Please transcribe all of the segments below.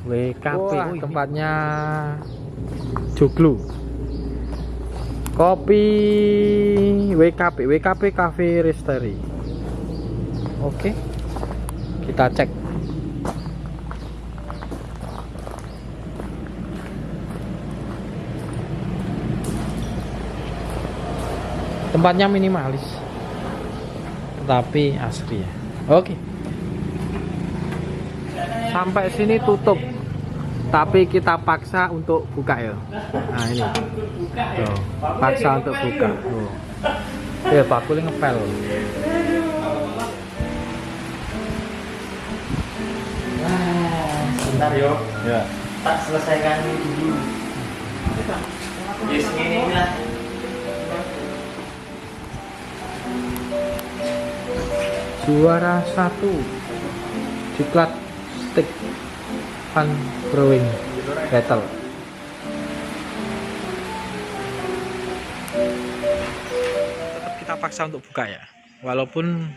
WKP. Wah, tempatnya Joglo. Kopi WKP Cafe Roastery. Oke, kita cek. Tempatnya minimalis tetapi asri ya. Oke, sampai sini tutup, tapi kita paksa untuk buka ya. Nah ini tuh, paksa untuk buka tuh. Ya bakul ngepel. Sebentar yo. Ya. Tak selesaikan dulu. Yes, ini lah. Juara 1 Diklat Stick Fun Brewing Battle. Tetap kita paksa untuk buka ya, walaupun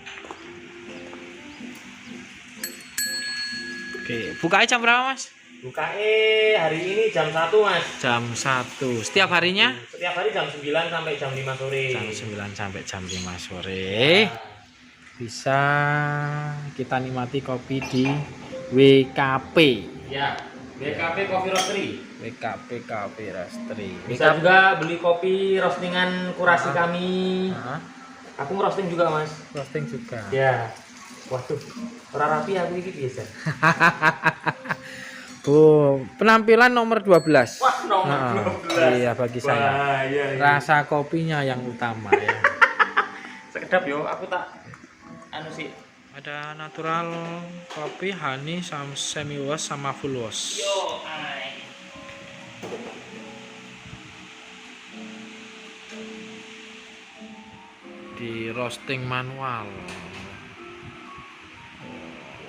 oke. Bukanya jam berapa mas? Bukanya hari ini jam 1 mas. Jam 1. Setiap harinya? Setiap hari jam 9 sampai jam 5 sore. Jam 9 sampai jam 5 sore. Bisa kita nikmati kopi di WKP. Ya, WKP Coffee Roastery. WKP Cafe Roastery. Bisa juga beli kopi roastingan kurasi kami. Aku ngerosting juga mas. Roasting juga. Ya. Waduh, ora rapi aku ini biasa. Oh, penampilan nomor 12. Wah, nomor 12. Iya bagi saya. Wah, iya. Rasa kopinya yang utama ya. Sekedap yo, aku tak anu sih. Ada natural kopi, honey, semi wash sama full wash. Yo, ay. Di roasting manual.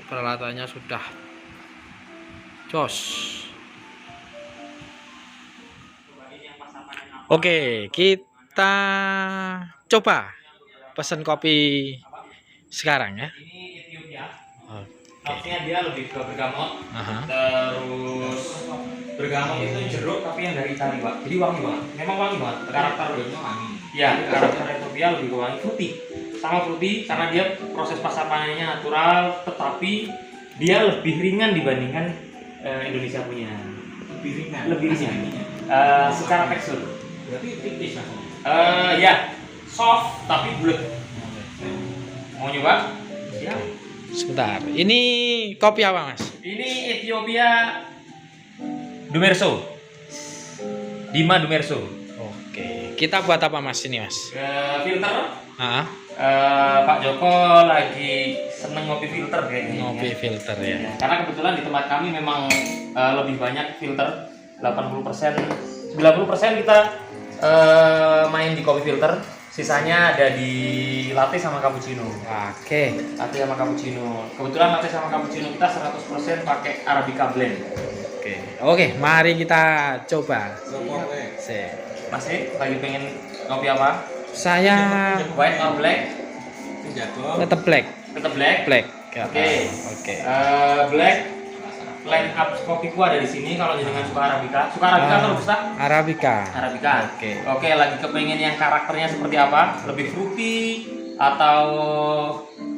Peralatannya sudah jos. Oke, kita coba pesen kopi sekarang ya. Ini Ethiopia. Oke. Maksudnya dia lebih ke bergamot. Aha. Terus bergamot itu jeruk tapi yang dari Itali, Pak. Jadi wangi banget. Memang wangi banget. Karakternya wangi. Ya, karakter Ethiopia lebih ke wangi, fruity. Sama fruity karena dia proses pasca panennya natural, tetapi dia lebih ringan dibandingkan Indonesia punya. Lebih ringan. Lebih ringan. Secara tekstur. Berarti tipis lah. Ya, soft tapi bulat. Mau nyoba? Siap. Sebentar. Ini kopi apa, Mas? Ini Ethiopia Dumerso. Dima Dumerso. Oke. Kita buat apa, Mas, ini, Mas? Filter. Ah, Pak Joko lagi seneng ngopi filter kayaknya. ngopi filter ya. Karena kebetulan di tempat kami memang lebih banyak filter. 80%, 90% kita main di kopi filter. Sisanya ada di latte sama cappuccino. Oke. Latte sama cappuccino. Kebetulan latte sama cappuccino kita 100% pakai Arabica blend. Oke. Oke, mari kita coba. Sip. Masih lagi pengen kopi apa? Saya White or black? tetap black. Tetap black. Black. Oke. Oke. Black. Line up kopiku ada di sini. Kalau jenengan suka Arabica, atau Robusta? Arabica. Arabica. Oke. Oke, lagi kepengen yang karakternya seperti apa? Lebih fruity atau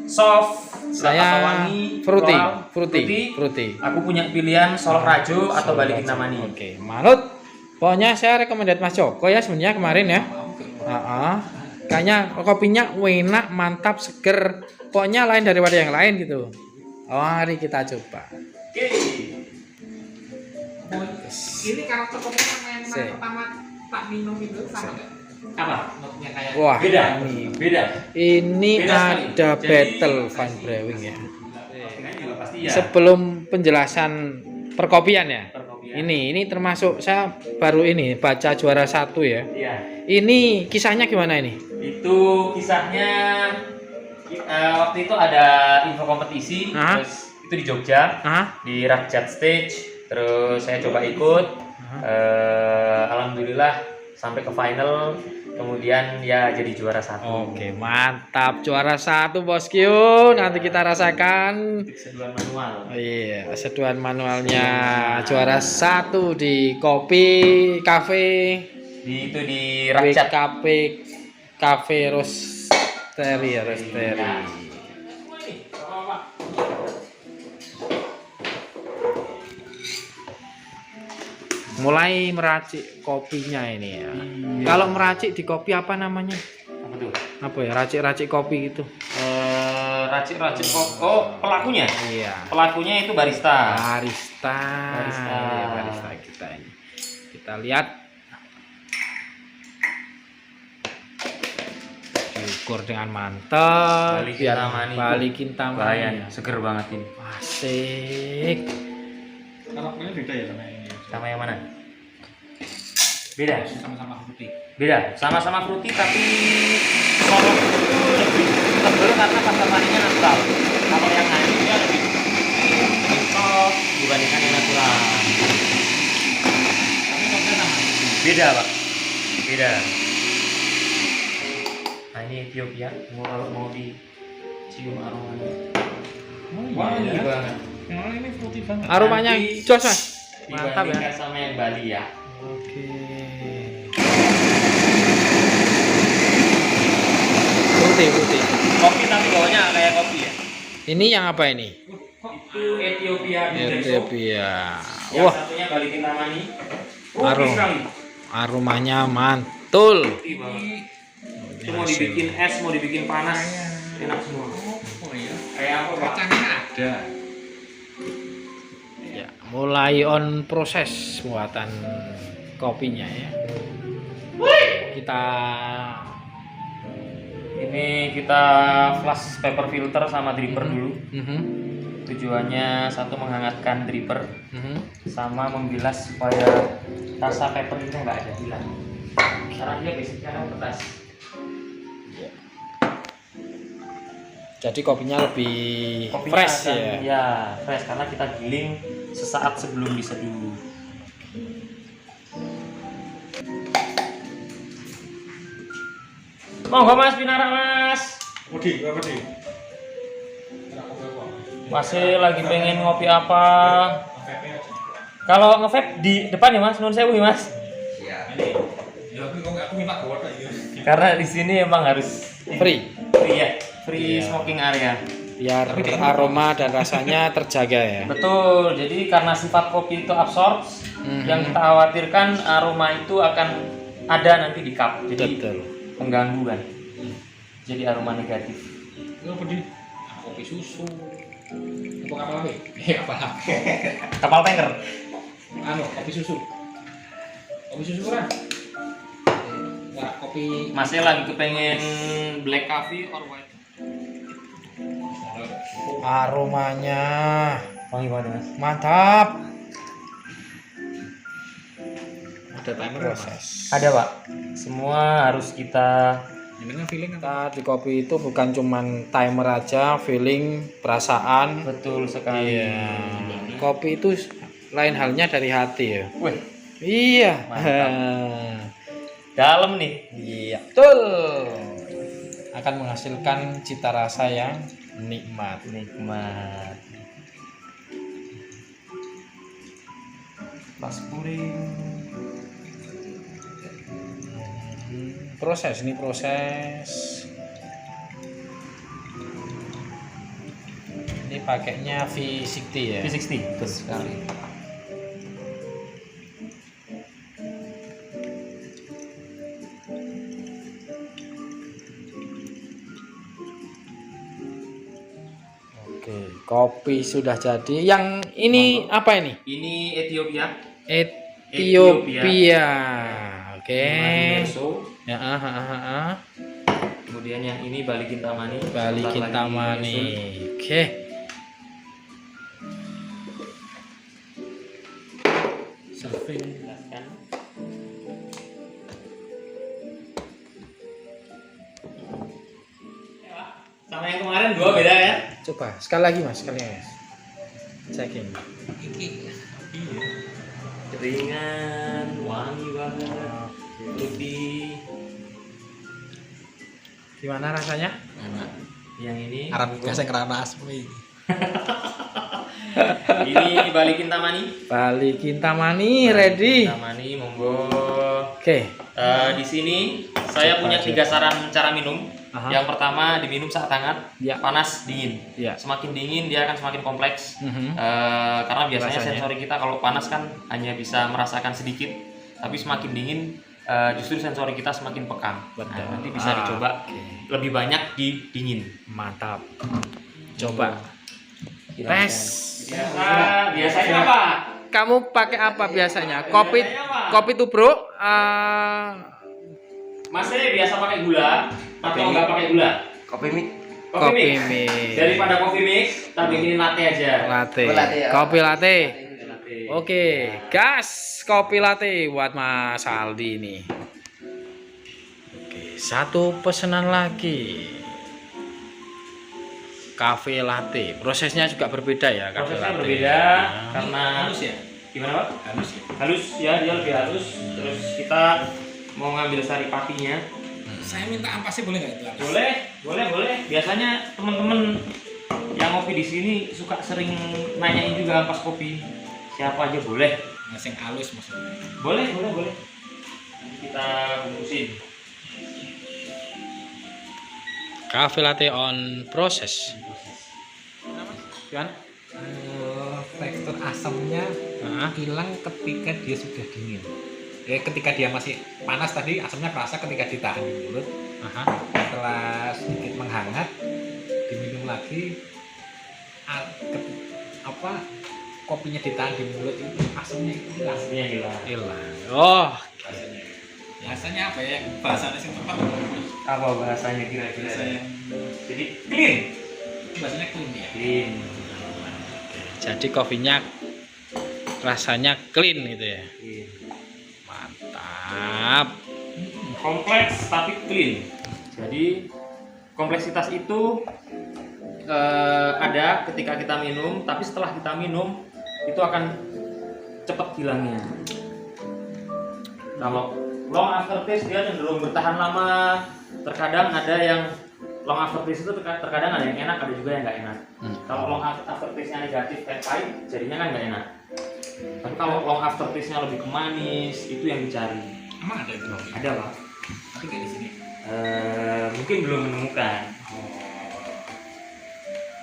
soft? Saya atau wangi? fruity. Floral? Fruity. Aku punya pilihan Solok Rajo atau Balik Kintamani. Oke, manut. Pokoknya saya rekomendasi Mas Joko ya sebenarnya kemarin ya. Kayaknya kopinya enak, mantap, seger. Pokoknya lain daripada yang lain gitu. Mari kita coba. Oke. Ini karakter kopinya yang pertama tak minum itu sama nggak? Apa? Notnya kayak Wah, Beda. ini Beda. ada sekali. Jadi, battle fun brewing ya. Postingannya juga pasti ya. Sebelum penjelasan perkopian ya. Perkopian. Ini termasuk saya baru ini baca juara 1 ya. Iya. Ini kisahnya gimana ini? Itu kisahnya waktu itu ada info kompetisi, terus itu di Jogja, di Rakyat Stage, terus saya coba ikut, alhamdulillah sampai ke final kemudian ya jadi juara 1. Oke, mantap. Juara 1 bosku. Nanti kita rasakan. Seduhan manual. Iya, seduhan manualnya juara 1 di kopi cafe Di itu di Racat. Cafe Roastery. Mulai meracik kopinya ini ya. Kalau meracik di kopi apa namanya? Apa tuh? Apa ya? Racik-racik kopi gitu. Racik kopi. Oh, pelakunya. Iya. Pelakunya itu barista. Barista. Barista. Iya, barista kita ini. Kita lihat. Diukur dengan mantap. Balikin tamani. Bahaya, seger banget ini. Asik. Karakternya beda ya sama ini. Sama yang mana? Beda. Sama-sama putih. Beda. Sama-sama fruity tapi sorok itu lebih tebal karena pasta maninya natural. Kalau yang lainnya lebih soft dibandingkan yang natural. Tapi kopinya sama. Beda, Pak. Beda. Nah, ini Ethiopia. Mau dicium aromanya. Wangi banget. Yang ini putih banget. Aromanya Nanti jos mas. Mantap ya. Dibandingkan sama yang Bali ya. Oke. Putih. Kopi tapi bawahnya kayak kopi ya. Ini yang apa ini? Itu Ethiopia Bijenso. Ethiopia. Yang Wah, satunya Bali Kintamani. aromanya mantul. Putih banget. Itu mau dibikin es, mau dibikin panas, enak semua. Oh iya. Kayak apa, Pak? Kacangnya ada. Ya, mulai on proses buatan kopinya ya. Kita flash paper filter sama dripper dulu. Tujuannya satu menghangatkan dripper sama membilas supaya rasa papernya nggak ada hilang. Karena dia basicnya kan pedas. Jadi kopinya lebih Kopinya fresh akan, ya. Ya, fresh karena kita giling sesaat sebelum diseduh. Monggo Mas Pinara Mas. Odi, apa nih? Masih lagi pengen ngopi apa? Kalau nge-vape di depan ya Mas, nun sewu ya Mas. Iya. Ini. Ya aku minta kuota ya. Karena di sini emang harus Free. free ya, free Iya. smoking area. Biar aroma dan rasanya terjaga ya. Betul. Jadi karena sifat kopi itu absorb, yang kita khawatirkan aroma itu akan ada nanti di cup. Jadi Betul. pengganggu kan. Jadi aroma negatif. Lu apa di? Kopi susu. Apa kapal api? Kapal api. Kapal tanker. Anu, kopi susu. Kopi susu kan? Enggak, kopi Masih lagi kepengen black coffee or white? Aromanya Wangi banget Mas. mantap. ada timer Proses. Ada Pak. Semua harus kita ini kan feeling Kita di kopi itu bukan cuman timer aja, feeling, perasaan. betul sekali. Iya. Kopi itu lain halnya dari hati ya. Wih, Iya. dalam nih. Iya, betul. Akan menghasilkan cita rasa yang nikmat. Nikmat. Pas puring. Proses ini proses. Ini pakainya V60 ya. V60 betul sekali. Oke, kopi sudah jadi. Yang ini apa ini? Ini Ethiopia. Ethiopia. Oke. Bijenso. Ya, Kemudian yang ini Bali Kintamani. Bali Sebentar lagi Kintamani. nyusul. Oke. surfing. Jelaskan. Sama yang kemarin dua beda ya? Coba sekali lagi Mas, sekali lagi Mas. Checking. Ringan, wangi banget, putih. Gimana rasanya? Enak. Yang ini Arab biasa kerana asmi. ini Bali Kintamani. Bali Kintamani ready. Kintamani monggo. Oke. Di sini saya punya 3 saran cara minum. Aha. Yang pertama diminum saat hangat, Ya. panas, dingin. Ya. Semakin dingin dia akan semakin kompleks. Mhm. Karena biasanya Rasanya. sensori kita kalau panas kan hanya bisa merasakan sedikit, tapi semakin dingin justru sensori kita semakin peka. Betul. Nah, nanti bisa dicoba Oke. lebih banyak di dingin. Mantap. Coba. Tes. Biasanya apa? Kamu pakai apa biasanya? Kopi Biasanya apa? kopi tubruk Mas biasa pakai gula atau nggak pakai gula? Kopi mik. Kopi mix. mix. Daripada kopi mix, kita bikinin latte aja. latte. Oh, latte ya. Kopi latte. Latte. Oke, gas kopi latte buat Mas Aldi ini. Oke, satu pesanan lagi. Cafe latte. Prosesnya juga berbeda ya, cafe Prosesnya latte. berbeda Nah, karena Halus ya? gimana Pak? Halus ya. Halus ya, dia lebih halus. Terus kita mau ngambil sari patinya. Saya minta ampasnya boleh nggak itu? Boleh. Biasanya teman-teman yang ngopi di sini suka sering nanyain juga ampas kopi. Siapa aja boleh. Yang halus maksudnya. Boleh. Nanti kita bungkusin. cafe latte on proses. Gimana? Tekstur asamnya Nah, hilang ketika dia sudah dingin. Ketika dia masih panas tadi asamnya kerasa ketika ditahan di mulut. aha. Setelah sedikit menghangat, diminum lagi. Kopinya ditahan di mulut itu asamnya itu hilang. Aslinya hilang. Hilang. Oh, Rasanya apa ya? Bahasanya sih tepat. Apa bahasanya kira-kira? Saya Jadi clean. bahasanya clean ya. Clean. jadi kopinya rasanya clean gitu ya. Clean. Mantap. Kompleks tapi clean. Jadi kompleksitas itu ada ketika kita minum, tapi setelah kita minum itu akan cepat hilangnya. Kalau long aftertaste dia cenderung bertahan lama. Terkadang ada yang long aftertaste itu terkadang ada yang enak, ada juga yang nggak enak. Kalau long aftertaste-nya negatif kayak pahit, jadinya kan nggak enak. Tapi kalau long aftertaste-nya lebih ke manis, itu yang dicari. Emang ada itu? Ada Pak. Tapi kayak di sini. Mungkin belum menemukan.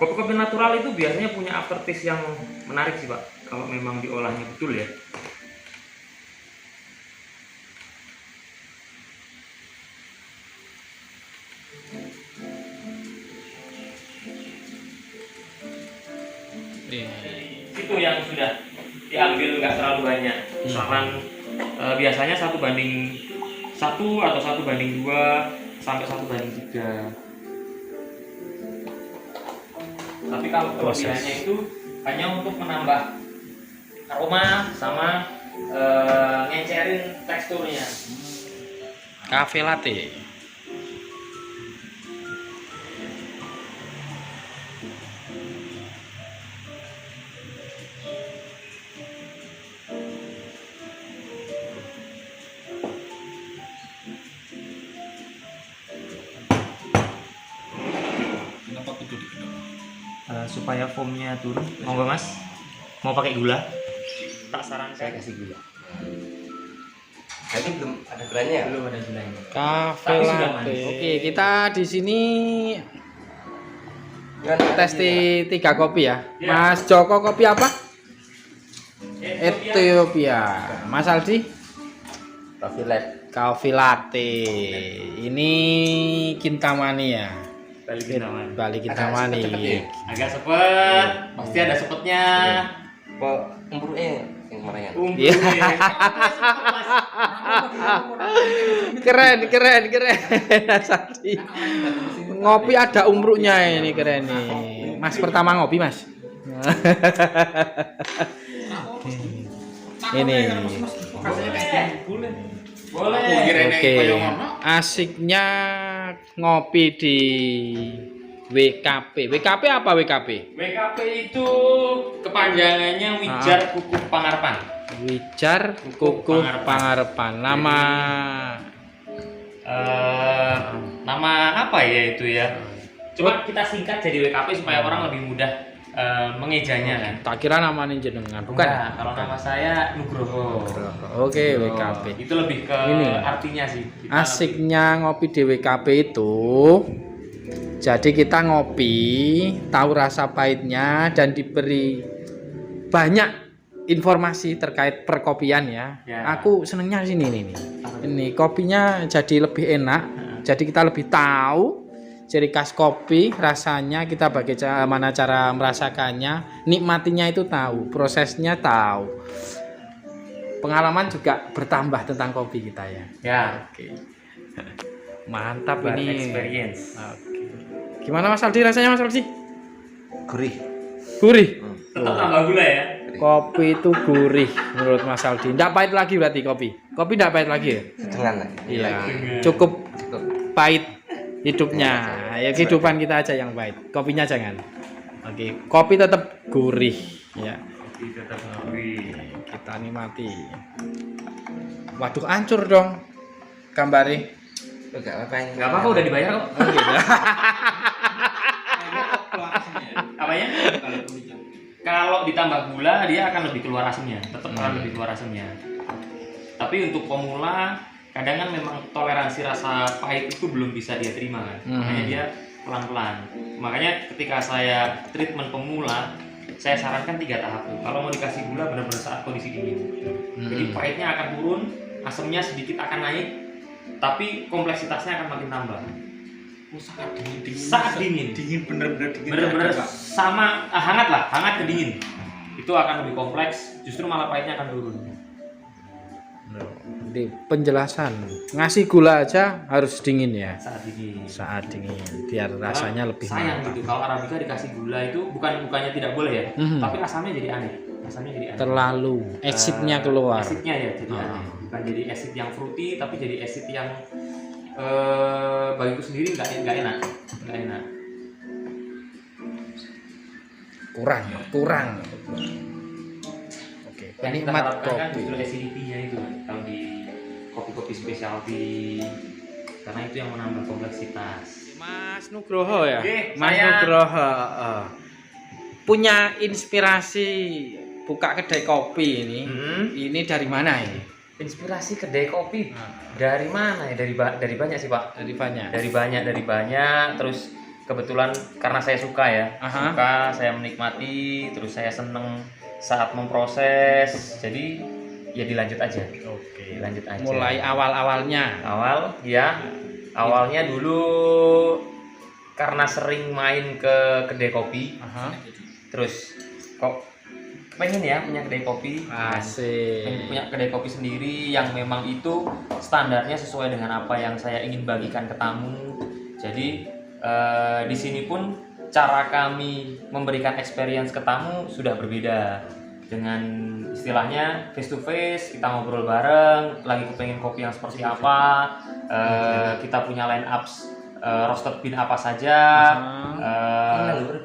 Kopi-kopi natural itu biasanya punya aftertaste yang menarik sih Pak, kalau memang diolahnya betul ya. Itu yang sudah diambil nggak terlalu banyak. Misalkan biasanya 1:1 atau 1:2 sampai 1:3. Tapi kalau kelebihannya itu hanya untuk menambah aroma sama ngecerin teksturnya. Cafe latte. Kenapa kudu dikenal? Supaya foamnya turun. Monggo Mas, mau pakai gula? Tak sarankan. Saya kasih gula. Ini belum ada gulanya ya? Belum ada gulanya. Cafe Tapi sudah latte. manis. Oke, kita di sini Gimana? tes 3 kopi ya. Ya. Mas Joko kopi apa? Ethiopia. Mas Aldi? Coffee lab. Cafe latte. Ini Kintamani ya. Balik Kintamani. Bali Kintamani. Agak sepet-sepet ya? Agak sepet, pasti ada sepetnya. Kok umurnya yang mana ya? Iya. Keren. Mas Aldi. Ngopi ada umruknya ini keren nih. Mas pertama ngopi, Mas. Ini. Boleh. Oke. Asiknya ngopi di WKP. WKP apa WKP? WKP itu kepanjangannya Wijar Kukuh Pangarpan. Wijar Kukuh Pangarepan. Nama Nama apa ya itu ya? Cuma kita singkat jadi WKP supaya orang lebih mudah mengejanya kan. Tak kira namanya jenengan, bukan? Enggak, kalau nama saya Nugroho. Oke, WKP. Itu lebih ke Ini. artinya sih. Kita Asiknya ngopi di WKP itu, jadi kita ngopi, tahu rasa pahitnya dan diberi banyak informasi terkait perkopian ya. Ya. Aku senengnya sini nih. Ini kopinya jadi lebih enak, jadi kita lebih tahu ciri khas kopi, rasanya kita bagaimana cara merasakannya, nikmatinya itu tahu, prosesnya tahu. Pengalaman juga bertambah tentang kopi kita ya. Ya, Oke. Mantap buat ini. experience. Oke. Gimana Mas Aldi rasanya Mas Aldi? Gurih. Gurih. Tetap tambah gula ya. Kopi itu gurih menurut Mas Aldi. Nggak pahit lagi berarti kopi. Kopi nggak pahit lagi ya? Dengan lagi. Iya. Cukup pahit hidupnya. Ya kehidupan kita aja yang pahit. Kopinya jangan. Oke. Kopi tetap gurih ya. Kopi tetap gurih. Kita nikmati. Waduh, hancur dong gambare. Enggak apa-apa ini. Enggak apa-apa udah dibayar kok. Oh, gitu. Apanya? Kalau ditambah gula dia akan lebih keluar asamnya, tetap akan lebih keluar asamnya. Tapi untuk pemula kadang kan memang toleransi rasa pahit itu belum bisa dia terima kan. Makanya dia pelan-pelan. Makanya ketika saya treatment pemula, saya sarankan 3 tahap tuh. Kalau mau dikasih gula benar-benar saat kondisi dingin. Jadi pahitnya akan turun, asamnya sedikit akan naik, tapi kompleksitasnya akan makin tambah. Sangat dingin. Saat dingin. Dingin bener-bener dingin. Bener-bener sama hangat lah, hangat ke dingin. Itu akan lebih kompleks, justru malah pahitnya akan turun. Di penjelasan ngasih gula aja harus dingin ya. Saat dingin. Biar rasanya lebih sayang mantap. gitu. Kalau arabica dikasih gula itu bukannya tidak boleh ya, tapi asamnya jadi aneh. Terlalu acidnya keluar. Acidnya ya jadi aneh. Bukan jadi acid yang fruity, tapi jadi acid yang bagiku sendiri nggak enak. Kurang. Oke, Yang kita penikmat harapkan kan kopi. justru acidity-nya itu kan, kalau di kopi-kopi specialty, karena itu yang menambah kompleksitas. Mas Nugroho ya. Oke, Mas saya- Nugroho punya inspirasi buka kedai kopi ini. Ini dari mana ini? Inspirasi kedai kopi dari mana ya? Dari banyak sih Pak. Dari banyak. Dari banyak. Terus kebetulan karena saya suka ya, saya menikmati, terus saya seneng saat memproses. Jadi ya dilanjut aja. Oke. Dilanjut aja. Mulai awalnya. Awalnya dulu karena sering main ke kedai kopi, terus kok pengen ya punya kedai kopi. Asik. Pengen punya kedai kopi sendiri yang memang itu standarnya sesuai dengan apa yang saya ingin bagikan ke tamu. Jadi di sini pun cara kami memberikan experience ke tamu sudah berbeda. Dengan istilahnya face to face, kita ngobrol bareng, lagi kepengen kopi yang seperti apa, kita punya line ups roasted bean apa saja,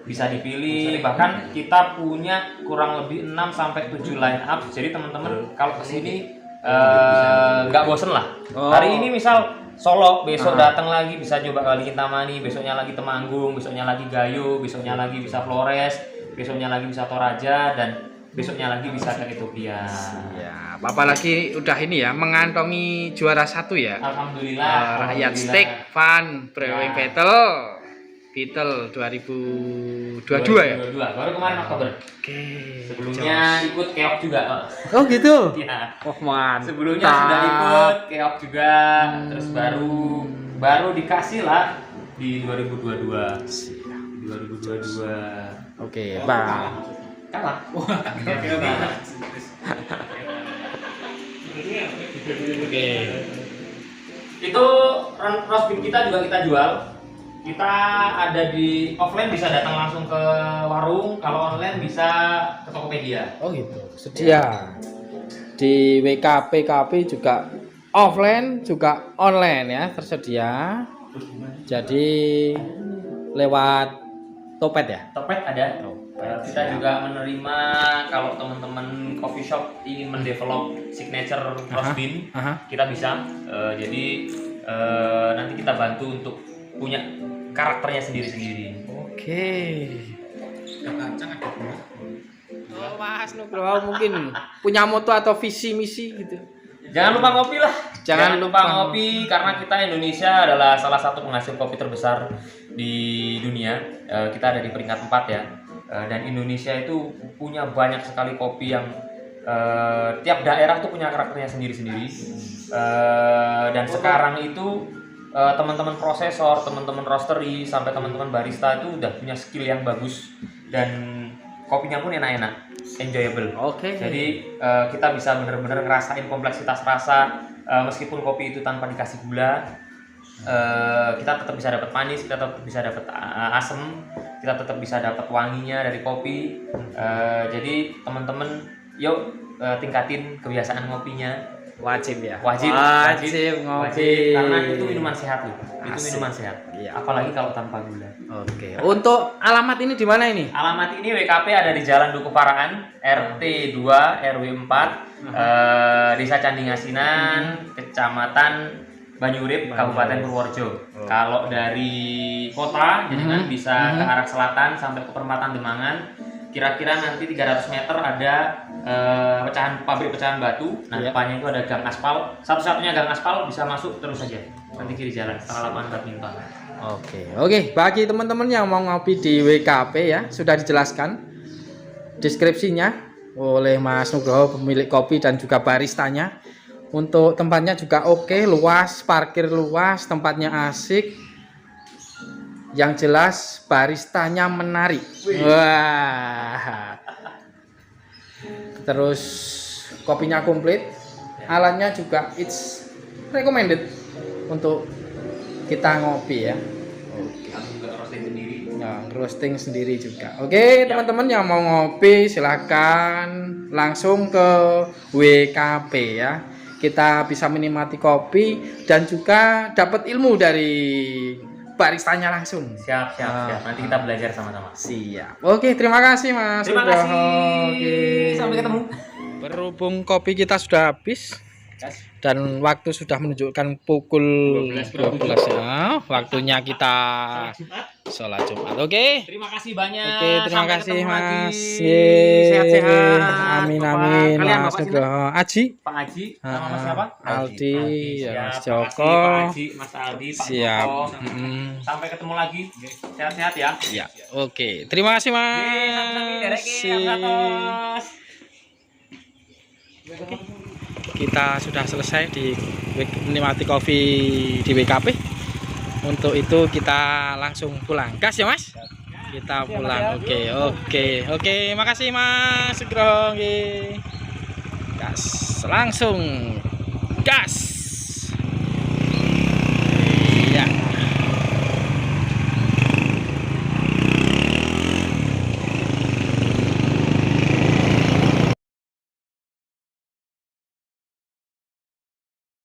bisa dipilih. Bahkan kita punya kurang lebih 6 sampai 7 line up. Jadi teman-teman kalau kesini nggak bosen lah. Hari ini misal Solo, besok datang lagi bisa coba kali Kintamani, besoknya lagi Temanggung, besoknya lagi Gayo, besoknya lagi bisa Flores, besoknya lagi bisa Toraja, dan besoknya lagi bisa ke Ethiopia. Ya, apalagi udah ini ya mengantongi juara 1 ya. Alhamdulillah. Rakyat Steak Fun Brewing Battle 2022 ya. 2022. Baru kemarin Oktober. Oke. Sebelumnya ikut keok juga. Oh gitu. Ya. Oh mantap. Sebelumnya sudah ikut keok juga, terus baru dikasih lah di 2022. 2022. Oke, Bang. Kalah. Oke. Itu roast beef kita juga kita jual. Kita ada di offline bisa datang langsung ke warung, kalau online bisa ke Tokopedia. Oh gitu. Sedia. Di WKP juga offline juga online ya tersedia. Jadi lewat Topet ya? Topet ada. Kita juga menerima kalau teman-teman coffee shop ingin mendevelop signature roast bean, kita bisa. Jadi nanti kita bantu untuk punya karakternya sendiri-sendiri. Oke. Kacang ada gula. Oh, Mas Nugroho mungkin punya moto atau visi misi gitu. Jangan lupa ngopi lah. Jangan Jangan lupa ngopi karena kita Indonesia adalah salah satu penghasil kopi terbesar di dunia. Kita ada di peringkat 4 ya. Dan Indonesia itu punya banyak sekali kopi yang tiap daerah tuh punya karakternya sendiri-sendiri. Dan sekarang itu teman-teman prosesor, teman-teman roastery, sampai teman-teman barista itu udah punya skill yang bagus dan kopinya pun enak-enak, enjoyable. Oke. Jadi kita bisa benar-benar ngerasain kompleksitas rasa meskipun kopi itu tanpa dikasih gula, kita tetap bisa dapat manis, kita tetap bisa dapat asam, kita tetap bisa dapat wanginya dari kopi. Jadi teman-teman, yuk tingkatin kebiasaan ngopinya. Wajib ya. Wajib ngopi. karena itu minuman sehat loh. Itu Asik. minuman sehat. Iya. Apalagi kalau tanpa gula. Oke. Untuk alamat ini di mana ini? Alamat ini WKP ada di Jalan Duku Paraan, RT 2 RW 4, Desa Candingasinan, Kecamatan Banyurip, Kabupaten Purworejo. Kalau dari kota, jadi kan bisa ke arah selatan sampai ke perempatan Demangan. Kira-kira nanti 300 meter ada pabrik pecahan batu. Nah, depannya itu ada gang aspal. Satu-satunya gang aspal, bisa masuk terus saja. Nanti kiri jalan, setelah lapangan badminton. Oke. Bagi teman-teman yang mau ngopi di WKP ya, sudah dijelaskan deskripsinya oleh Mas Nugroho, pemilik kopi dan juga baristanya. Untuk tempatnya juga oke, luas, parkir luas, tempatnya asik. Yang jelas baristanya menarik. Wah. Terus kopinya komplit, alatnya juga it's recommended untuk kita ngopi ya. Juga roasting sendiri. Nah, roasting sendiri juga. Oke, teman-teman yang mau ngopi silakan langsung ke WKP ya. Kita bisa menikmati kopi dan juga dapat ilmu dari baristanya langsung. Siap. Nanti kita belajar sama-sama. Siap. Oke, terima kasih Mas. Terima kasih. Oke. Sampai ketemu. Berhubung kopi kita sudah habis dan waktu sudah menunjukkan pukul 12 ya. Waktunya kita sholat Jumat. Oke. Terima kasih banyak. Oke, terima Sampai kasih ketemu lagi. Mas. Yeay. Sehat-sehat. Amin Bapak. amin. Kalian Mas Bapak sini? Nugroho. Aji. Pak Haji sama Mas siapa? Aldi, ya Mas Siap. Joko. Terima kasih, Pak Haji, Mas Aldi, Pak Siap. Joko. Mm-mm. Sampai ketemu lagi. Sehat-sehat ya. Ya, oke. Terima kasih Mas. Kita sudah selesai di menikmati kopi di WKP. Untuk itu kita langsung pulang. Gas ya Mas? Kita pulang. Oke. Makasih Mas Nugroho. Gas. Langsung gas.